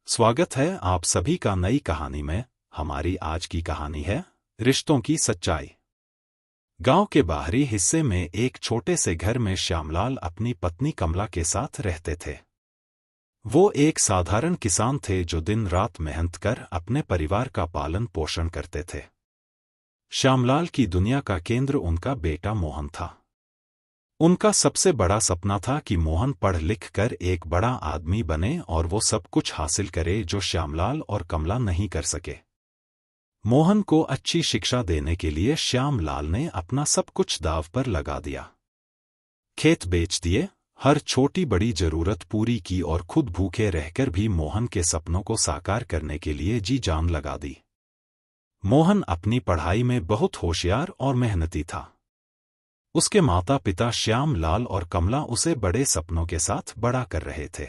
स्वागत है आप सभी का नई कहानी में। हमारी आज की कहानी है रिश्तों की सच्चाई। गांव के बाहरी हिस्से में एक छोटे से घर में श्यामलाल अपनी पत्नी कमला के साथ रहते थे। वो एक साधारण किसान थे जो दिन रात मेहनत कर अपने परिवार का पालन पोषण करते थे। श्यामलाल की दुनिया का केंद्र उनका बेटा मोहन था। उनका सबसे बड़ा सपना था कि मोहन पढ़ लिख कर एक बड़ा आदमी बने और वो सब कुछ हासिल करे जो श्यामलाल और कमला नहीं कर सके। मोहन को अच्छी शिक्षा देने के लिए श्यामलाल ने अपना सब कुछ दांव पर लगा दिया। खेत बेच दिए, हर छोटी बड़ी जरूरत पूरी की और खुद भूखे रहकर भी मोहन के सपनों को साकार करने के लिए जी जान लगा दी। मोहन अपनी पढ़ाई में बहुत होशियार और मेहनती था। उसके माता पिता श्यामलाल और कमला उसे बड़े सपनों के साथ बड़ा कर रहे थे।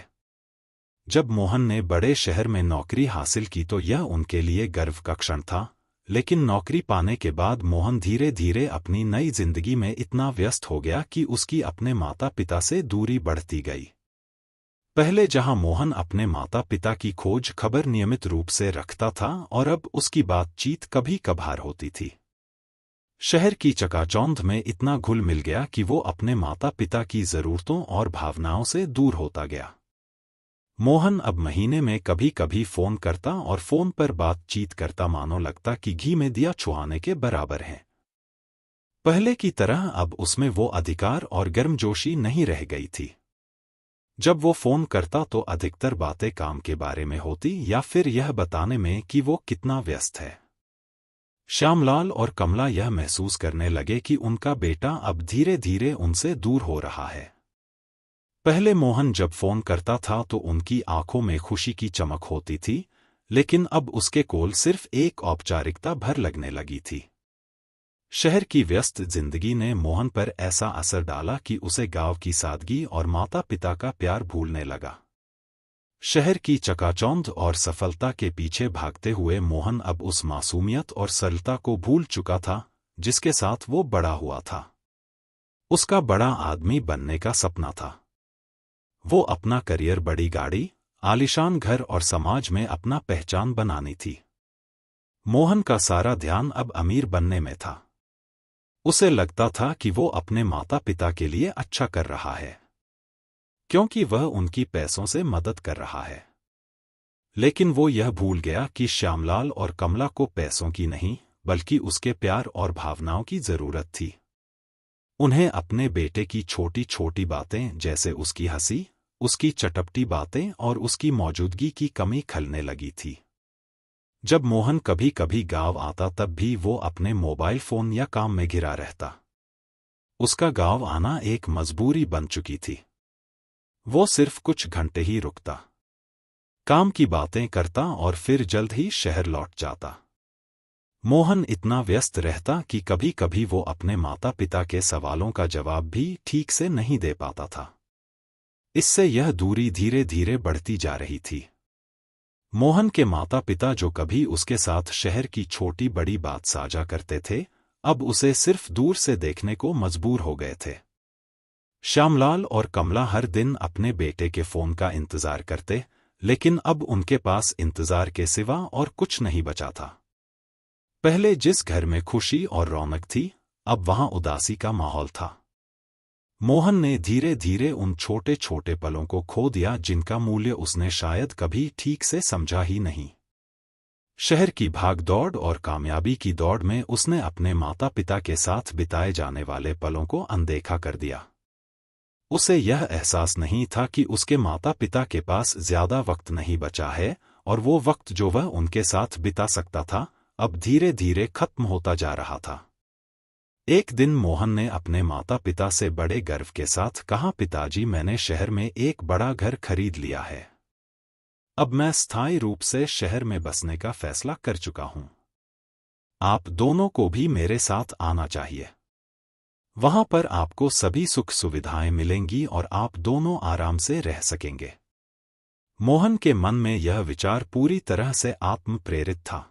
जब मोहन ने बड़े शहर में नौकरी हासिल की तो यह उनके लिए गर्व का क्षण था, लेकिन नौकरी पाने के बाद मोहन धीरे धीरे अपनी नई जिंदगी में इतना व्यस्त हो गया कि उसकी अपने माता पिता से दूरी बढ़ती गई। पहले जहां मोहन अपने माता पिता की खोज खबर नियमित रूप से रखता था और अब उसकी बातचीत कभी कभार होती थी। शहर की चकाचौंध में इतना घुल मिल गया कि वो अपने माता पिता की जरूरतों और भावनाओं से दूर होता गया। मोहन अब महीने में कभी कभी फोन करता और फोन पर बातचीत करता मानो लगता कि घी में दिया छुआने के बराबर है। पहले की तरह अब उसमें वो अधिकार और गर्मजोशी नहीं रह गई थी। जब वो फोन करता तो अधिकतर बातें काम के बारे में होती या फिर यह बताने में कि वो कितना व्यस्त है। श्यामलाल और कमला यह महसूस करने लगे कि उनका बेटा अब धीरे धीरे उनसे दूर हो रहा है। पहले मोहन जब फोन करता था तो उनकी आंखों में खुशी की चमक होती थी, लेकिन अब उसके कॉल सिर्फ एक औपचारिकता भर लगने लगी थी। शहर की व्यस्त जिंदगी ने मोहन पर ऐसा असर डाला कि उसे गांव की सादगी और माता पिता का प्यार भूलने लगा। शहर की चकाचौंध और सफलता के पीछे भागते हुए मोहन अब उस मासूमियत और सरलता को भूल चुका था जिसके साथ वो बड़ा हुआ था। उसका बड़ा आदमी बनने का सपना था। वो अपना करियर, बड़ी गाड़ी, आलीशान घर और समाज में अपना पहचान बनानी थी। मोहन का सारा ध्यान अब अमीर बनने में था। उसे लगता था कि वो अपने माता पिता के लिए अच्छा कर रहा है क्योंकि वह उनकी पैसों से मदद कर रहा है। लेकिन वो यह भूल गया कि श्यामलाल और कमला को पैसों की नहीं बल्कि उसके प्यार और भावनाओं की जरूरत थी। उन्हें अपने बेटे की छोटी छोटी बातें जैसे उसकी हंसी, उसकी चटपटी बातें और उसकी मौजूदगी की कमी खलने लगी थी। जब मोहन कभी कभी गांव आता तब भी वो अपने मोबाइल फोन या काम में घिरा रहता। उसका गांव आना एक मजबूरी बन चुकी थी। वो सिर्फ कुछ घंटे ही रुकता, काम की बातें करता और फिर जल्द ही शहर लौट जाता। मोहन इतना व्यस्त रहता कि कभी कभी वो अपने माता पिता के सवालों का जवाब भी ठीक से नहीं दे पाता था। इससे यह दूरी धीरे धीरे बढ़ती जा रही थी। मोहन के माता पिता जो कभी उसके साथ शहर की छोटी बड़ी बात साझा करते थे, अब उसे सिर्फ दूर से देखने को मजबूर हो गए थे। श्यामलाल और कमला हर दिन अपने बेटे के फोन का इंतजार करते, लेकिन अब उनके पास इंतजार के सिवा और कुछ नहीं बचा था। पहले जिस घर में खुशी और रौनक थी, अब वहां उदासी का माहौल था। मोहन ने धीरे धीरे उन छोटे छोटे पलों को खो दिया जिनका मूल्य उसने शायद कभी ठीक से समझा ही नहीं। शहर की भागदौड़ और कामयाबी की दौड़ में उसने अपने माता पिता के साथ बिताए जाने वाले पलों को अनदेखा कर दिया। उसे यह एहसास नहीं था कि उसके माता पिता के पास ज्यादा वक्त नहीं बचा है और वो वक्त जो वह उनके साथ बिता सकता था अब धीरे धीरे खत्म होता जा रहा था। एक दिन मोहन ने अपने माता पिता से बड़े गर्व के साथ कहा, पिताजी, मैंने शहर में एक बड़ा घर खरीद लिया है। अब मैं स्थायी रूप से शहर में बसने का फैसला कर चुका हूं। आप दोनों को भी मेरे साथ आना चाहिए। वहां पर आपको सभी सुख सुविधाएं मिलेंगी और आप दोनों आराम से रह सकेंगे। मोहन के मन में यह विचार पूरी तरह से आत्म प्रेरित था।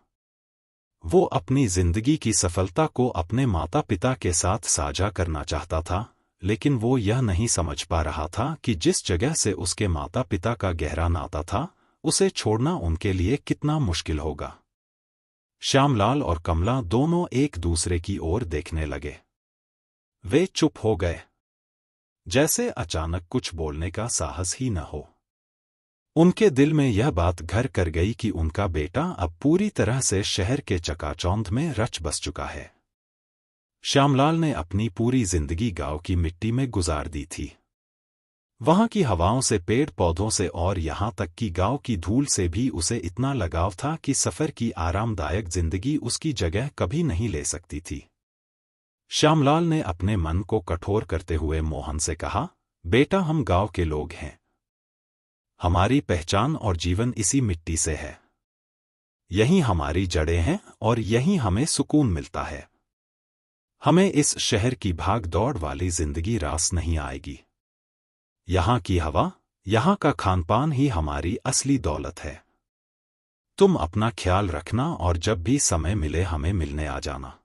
वो अपनी जिंदगी की सफलता को अपने माता पिता के साथ साझा करना चाहता था, लेकिन वो यह नहीं समझ पा रहा था कि जिस जगह से उसके माता पिता का गहरा नाता था, उसे छोड़ना उनके लिए कितना मुश्किल होगा। श्यामलाल और कमला दोनों एक दूसरे की ओर देखने लगे। वे चुप हो गए, जैसे अचानक कुछ बोलने का साहस ही न हो। उनके दिल में यह बात घर कर गई कि उनका बेटा अब पूरी तरह से शहर के चकाचौंध में रच बस चुका है। श्यामलाल ने अपनी पूरी जिंदगी गांव की मिट्टी में गुजार दी थी। वहां की हवाओं से, पेड़ पौधों से और यहां तक कि गांव की धूल से भी उसे इतना लगाव था कि सफर की आरामदायक जिंदगी उसकी जगह कभी नहीं ले सकती थी। श्यामलाल ने अपने मन को कठोर करते हुए मोहन से कहा, बेटा, हम गांव के लोग हैं। हमारी पहचान और जीवन इसी मिट्टी से है। यही हमारी जड़ें हैं और यही हमें सुकून मिलता है। हमें इस शहर की भाग दौड़ वाली जिंदगी रास नहीं आएगी। यहाँ की हवा, यहाँ का खानपान ही हमारी असली दौलत है। तुम अपना ख्याल रखना और जब भी समय मिले हमें मिलने आ जाना।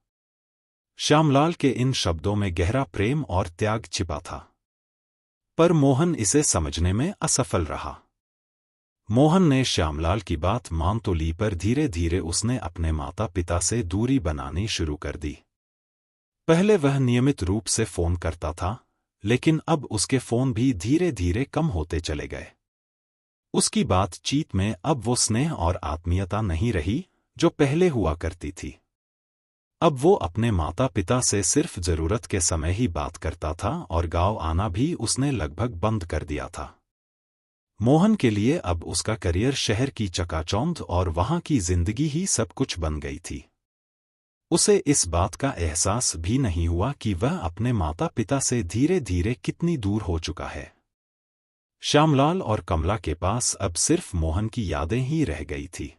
श्यामलाल के इन शब्दों में गहरा प्रेम और त्याग छिपा था, पर मोहन इसे समझने में असफल रहा। मोहन ने श्यामलाल की बात मान तो ली, पर धीरे धीरे उसने अपने माता पिता से दूरी बनानी शुरू कर दी। पहले वह नियमित रूप से फोन करता था, लेकिन अब उसके फोन भी धीरे धीरे कम होते चले गए। उसकी बातचीत में अब वो स्नेह और आत्मीयता नहीं रही जो पहले हुआ करती थी। अब वो अपने माता पिता से सिर्फ जरूरत के समय ही बात करता था और गांव आना भी उसने लगभग बंद कर दिया था। मोहन के लिए अब उसका करियर, शहर की चकाचौंध और वहां की जिंदगी ही सब कुछ बन गई थी। उसे इस बात का एहसास भी नहीं हुआ कि वह अपने माता पिता से धीरे धीरे कितनी दूर हो चुका है। श्यामलाल और कमला के पास अब सिर्फ मोहन की यादें ही रह गई थी।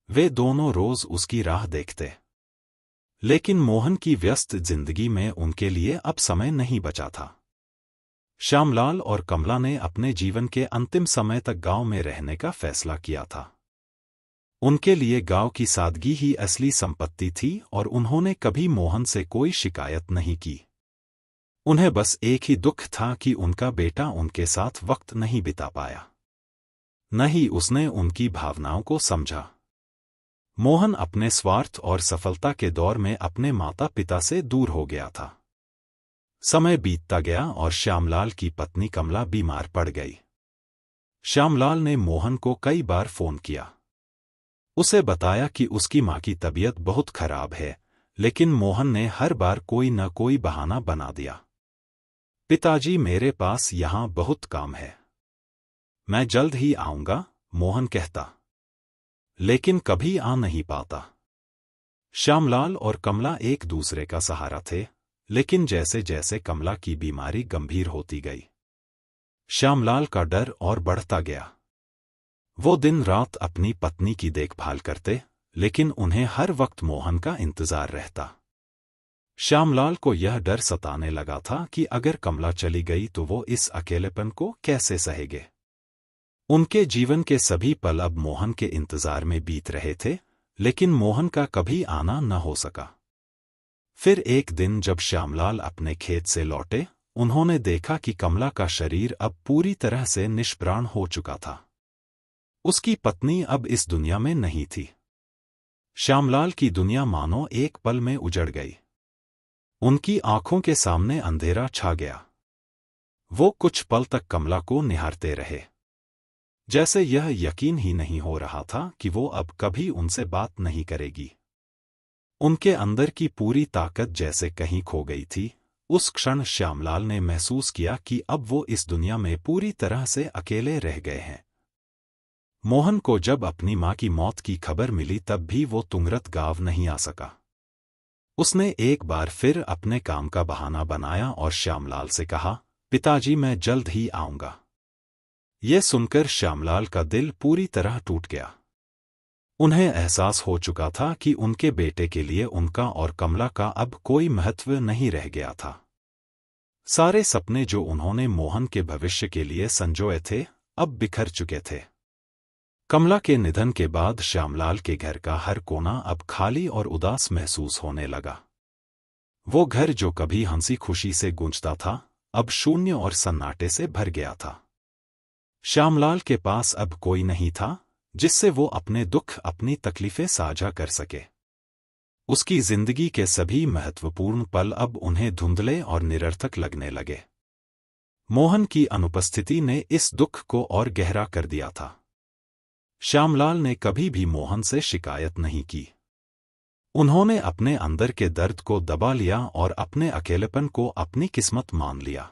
वे दोनों रोज उसकी राह देखते, लेकिन मोहन की व्यस्त जिंदगी में उनके लिए अब समय नहीं बचा था। श्यामलाल और कमला ने अपने जीवन के अंतिम समय तक गांव में रहने का फैसला किया था। उनके लिए गांव की सादगी ही असली संपत्ति थी और उन्होंने कभी मोहन से कोई शिकायत नहीं की। उन्हें बस एक ही दुख था कि उनका बेटा उनके साथ वक्त नहीं बिता पाया। न ही उसने उनकी भावनाओं को समझा। मोहन अपने स्वार्थ और सफलता के दौर में अपने माता पिता से दूर हो गया था। समय बीतता गया और श्यामलाल की पत्नी कमला बीमार पड़ गई। श्यामलाल ने मोहन को कई बार फोन किया, उसे बताया कि उसकी मां की तबीयत बहुत खराब है, लेकिन मोहन ने हर बार कोई न कोई बहाना बना दिया। पिताजी, मेरे पास यहां बहुत काम है, मैं जल्द ही आऊंगा, मोहन कहता, लेकिन कभी आ नहीं पाता। श्यामलाल और कमला एक दूसरे का सहारा थे, लेकिन जैसे जैसे कमला की बीमारी गंभीर होती गई, श्यामलाल का डर और बढ़ता गया। वो दिन रात अपनी पत्नी की देखभाल करते, लेकिन उन्हें हर वक्त मोहन का इंतजार रहता। श्यामलाल को यह डर सताने लगा था कि अगर कमला चली गई तो वो इस अकेलेपन को कैसे सहेंगे। उनके जीवन के सभी पल अब मोहन के इंतजार में बीत रहे थे, लेकिन मोहन का कभी आना न हो सका। फिर एक दिन जब श्यामलाल अपने खेत से लौटे, उन्होंने देखा कि कमला का शरीर अब पूरी तरह से निष्प्राण हो चुका था। उसकी पत्नी अब इस दुनिया में नहीं थी। श्यामलाल की दुनिया मानो एक पल में उजड़ गई। उनकी आंखों के सामने अंधेरा छा गया। वो कुछ पल तक कमला को निहारते रहे, जैसे यह यकीन ही नहीं हो रहा था कि वो अब कभी उनसे बात नहीं करेगी। उनके अंदर की पूरी ताकत जैसे कहीं खो गई थी। उस क्षण श्यामलाल ने महसूस किया कि अब वो इस दुनिया में पूरी तरह से अकेले रह गए हैं। मोहन को जब अपनी मां की मौत की खबर मिली तब भी वो तुंगरत गांव नहीं आ सका। उसने एक बार फिर अपने काम का बहाना बनाया और श्यामलाल से कहा, पिताजी, मैं जल्द ही आऊंगा। ये सुनकर श्यामलाल का दिल पूरी तरह टूट गया। उन्हें एहसास हो चुका था कि उनके बेटे के लिए उनका और कमला का अब कोई महत्व नहीं रह गया था। सारे सपने जो उन्होंने मोहन के भविष्य के लिए संजोए थे, अब बिखर चुके थे। कमला के निधन के बाद श्यामलाल के घर का हर कोना अब खाली और उदास महसूस होने लगा। वो घर जो कभी हंसी खुशी से गूंजता था, अब शून्य और सन्नाटे से भर गया था। श्यामलाल के पास अब कोई नहीं था जिससे वो अपने दुख, अपनी तकलीफें साझा कर सके। उसकी जिंदगी के सभी महत्वपूर्ण पल अब उन्हें धुंधले और निरर्थक लगने लगे। मोहन की अनुपस्थिति ने इस दुख को और गहरा कर दिया था। श्यामलाल ने कभी भी मोहन से शिकायत नहीं की। उन्होंने अपने अंदर के दर्द को दबा लिया और अपने अकेलेपन को अपनी किस्मत मान लिया।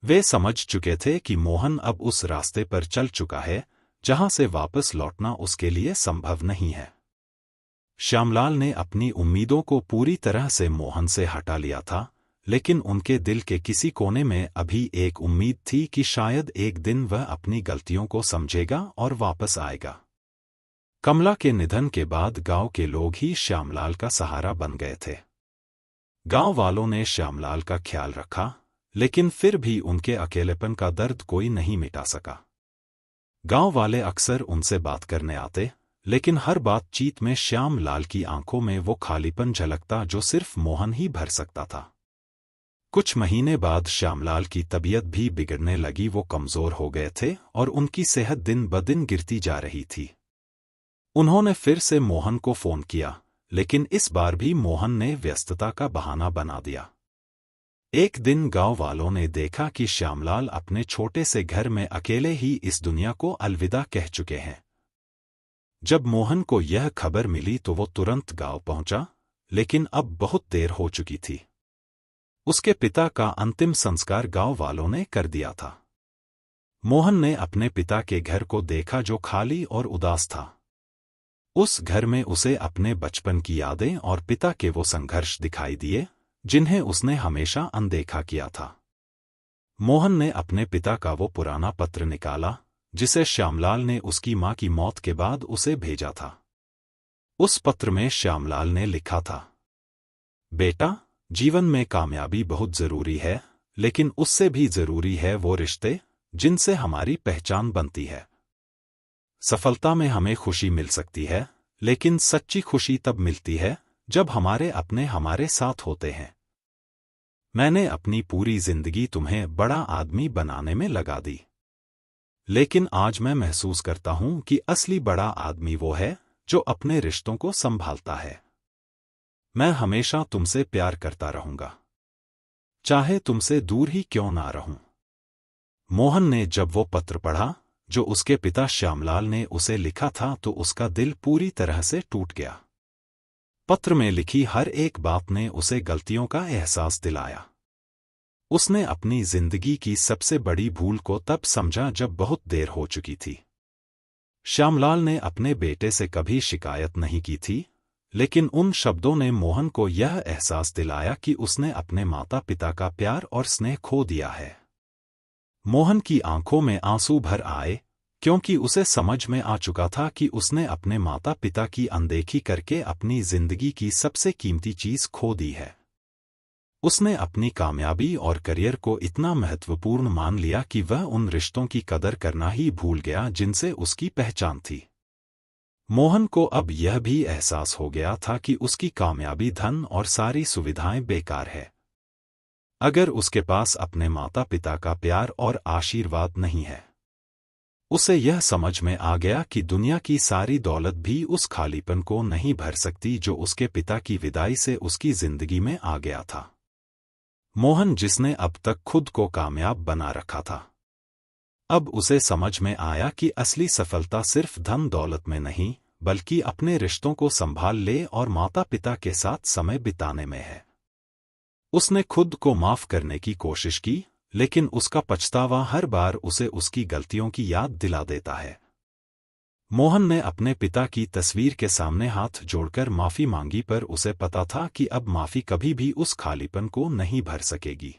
वे समझ चुके थे कि मोहन अब उस रास्ते पर चल चुका है जहां से वापस लौटना उसके लिए संभव नहीं है। श्यामलाल ने अपनी उम्मीदों को पूरी तरह से मोहन से हटा लिया था, लेकिन उनके दिल के किसी कोने में अभी एक उम्मीद थी कि शायद एक दिन वह अपनी गलतियों को समझेगा और वापस आएगा। कमला के निधन के बाद गांव के लोग ही श्यामलाल का सहारा बन गए थे। गांव वालों ने श्यामलाल का ख्याल रखा, लेकिन फिर भी उनके अकेलेपन का दर्द कोई नहीं मिटा सका। गांव वाले अक्सर उनसे बात करने आते, लेकिन हर बातचीत में श्यामलाल की आंखों में वो खालीपन झलकता जो सिर्फ मोहन ही भर सकता था। कुछ महीने बाद श्यामलाल की तबीयत भी बिगड़ने लगी। वो कमजोर हो गए थे और उनकी सेहत दिन ब दिन गिरती जा रही थी। उन्होंने फिर से मोहन को फोन किया, लेकिन इस बार भी मोहन ने व्यस्तता का बहाना बना दिया। एक दिन गांव वालों ने देखा कि श्यामलाल अपने छोटे से घर में अकेले ही इस दुनिया को अलविदा कह चुके हैं। जब मोहन को यह खबर मिली तो वो तुरंत गांव पहुंचा, लेकिन अब बहुत देर हो चुकी थी। उसके पिता का अंतिम संस्कार गांव वालों ने कर दिया था। मोहन ने अपने पिता के घर को देखा जो खाली और उदास था। उस घर में उसे अपने बचपन की यादें और पिता के वो संघर्ष दिखाई दिए जिन्हें उसने हमेशा अनदेखा किया था। मोहन ने अपने पिता का वो पुराना पत्र निकाला जिसे श्यामलाल ने उसकी मां की मौत के बाद उसे भेजा था। उस पत्र में श्यामलाल ने लिखा था, बेटा, जीवन में कामयाबी बहुत जरूरी है, लेकिन उससे भी जरूरी है वो रिश्ते जिनसे हमारी पहचान बनती है। सफलता में हमें खुशी मिल सकती है, लेकिन सच्ची खुशी तब मिलती है जब हमारे अपने हमारे साथ होते हैं। मैंने अपनी पूरी जिंदगी तुम्हें बड़ा आदमी बनाने में लगा दी, लेकिन आज मैं महसूस करता हूं कि असली बड़ा आदमी वो है जो अपने रिश्तों को संभालता है। मैं हमेशा तुमसे प्यार करता रहूंगा, चाहे तुमसे दूर ही क्यों ना रहूं। मोहन ने जब वो पत्र पढ़ा जो उसके पिता श्यामलाल ने उसे लिखा था तो उसका दिल पूरी तरह से टूट गया। पत्र में लिखी हर एक बात ने उसे गलतियों का एहसास दिलाया। उसने अपनी जिंदगी की सबसे बड़ी भूल को तब समझा जब बहुत देर हो चुकी थी। श्यामलाल ने अपने बेटे से कभी शिकायत नहीं की थी, लेकिन उन शब्दों ने मोहन को यह एहसास दिलाया कि उसने अपने माता पिता का प्यार और स्नेह खो दिया है। मोहन की आंखों में आंसू भर आए, क्योंकि उसे समझ में आ चुका था कि उसने अपने माता पिता की अनदेखी करके अपनी जिंदगी की सबसे कीमती चीज खो दी है। उसने अपनी कामयाबी और करियर को इतना महत्वपूर्ण मान लिया कि वह उन रिश्तों की कदर करना ही भूल गया जिनसे उसकी पहचान थी। मोहन को अब यह भी एहसास हो गया था कि उसकी कामयाबी, धन और सारी सुविधाएं बेकार है अगर उसके पास अपने माता पिता का प्यार और आशीर्वाद नहीं है। उसे यह समझ में आ गया कि दुनिया की सारी दौलत भी उस खालीपन को नहीं भर सकती जो उसके पिता की विदाई से उसकी जिंदगी में आ गया था। मोहन, जिसने अब तक खुद को कामयाब बना रखा था, अब उसे समझ में आया कि असली सफलता सिर्फ धन दौलत में नहीं, बल्कि अपने रिश्तों को संभाल ले और माता पिता के साथ समय बिताने में है। उसने खुद को माफ करने की कोशिश की, लेकिन उसका पछतावा हर बार उसे उसकी गलतियों की याद दिला देता है। मोहन ने अपने पिता की तस्वीर के सामने हाथ जोड़कर माफी मांगी, पर उसे पता था कि अब माफी कभी भी उस खालीपन को नहीं भर सकेगी।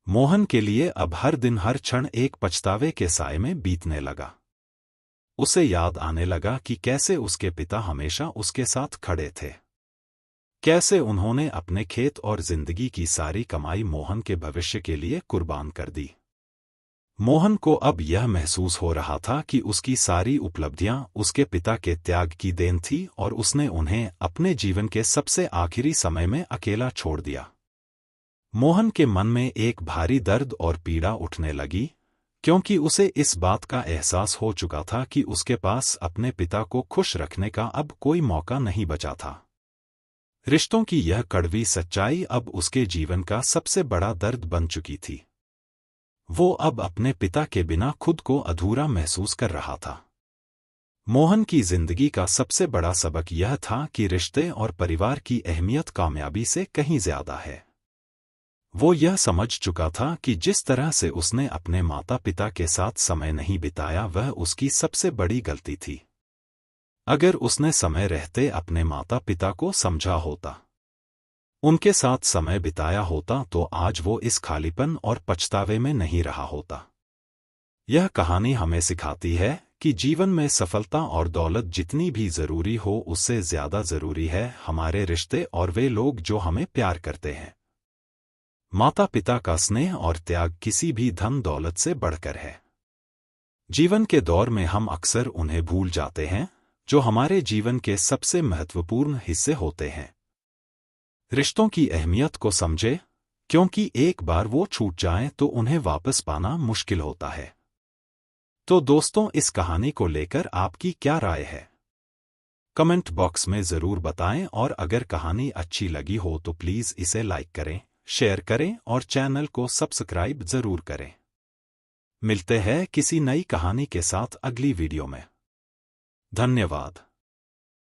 मोहन के लिए अब हर दिन, हर क्षण एक पछतावे के साए में बीतने लगा। उसे याद आने लगा कि कैसे उसके पिता हमेशा उसके साथ खड़े थे, कैसे उन्होंने अपने खेत और जिंदगी की सारी कमाई मोहन के भविष्य के लिए कुर्बान कर दी। मोहन को अब यह महसूस हो रहा था कि उसकी सारी उपलब्धियां उसके पिता के त्याग की देन थी और उसने उन्हें अपने जीवन के सबसे आखिरी समय में अकेला छोड़ दिया। मोहन के मन में एक भारी दर्द और पीड़ा उठने लगी, क्योंकि उसे इस बात का एहसास हो चुका था कि उसके पास अपने पिता को खुश रखने का अब कोई मौका नहीं बचा था। रिश्तों की यह कड़वी सच्चाई अब उसके जीवन का सबसे बड़ा दर्द बन चुकी थी। वो अब अपने पिता के बिना खुद को अधूरा महसूस कर रहा था। मोहन की जिंदगी का सबसे बड़ा सबक यह था कि रिश्ते और परिवार की अहमियत कामयाबी से कहीं ज्यादा है। वो यह समझ चुका था कि जिस तरह से उसने अपने माता पिता के साथ समय नहीं बिताया वह उसकी सबसे बड़ी गलती थी। अगर उसने समय रहते अपने माता पिता को समझा होता, उनके साथ समय बिताया होता तो आज वो इस खालीपन और पछतावे में नहीं रहा होता। यह कहानी हमें सिखाती है कि जीवन में सफलता और दौलत जितनी भी जरूरी हो उससे ज्यादा जरूरी है हमारे रिश्ते और वे लोग जो हमें प्यार करते हैं। माता पिता का स्नेह और त्याग किसी भी धन दौलत से बढ़कर है। जीवन के दौर में हम अक्सर उन्हें भूल जाते हैं जो हमारे जीवन के सबसे महत्वपूर्ण हिस्से होते हैं। रिश्तों की अहमियत को समझे, क्योंकि एक बार वो छूट जाएं तो उन्हें वापस पाना मुश्किल होता है। तो दोस्तों, इस कहानी को लेकर आपकी क्या राय है? कमेंट बॉक्स में जरूर बताएं और अगर कहानी अच्छी लगी हो तो प्लीज इसे लाइक करें, शेयर करें और चैनल को सब्सक्राइब जरूर करें। मिलते हैं किसी नई कहानी के साथ अगली वीडियो में। धन्यवाद।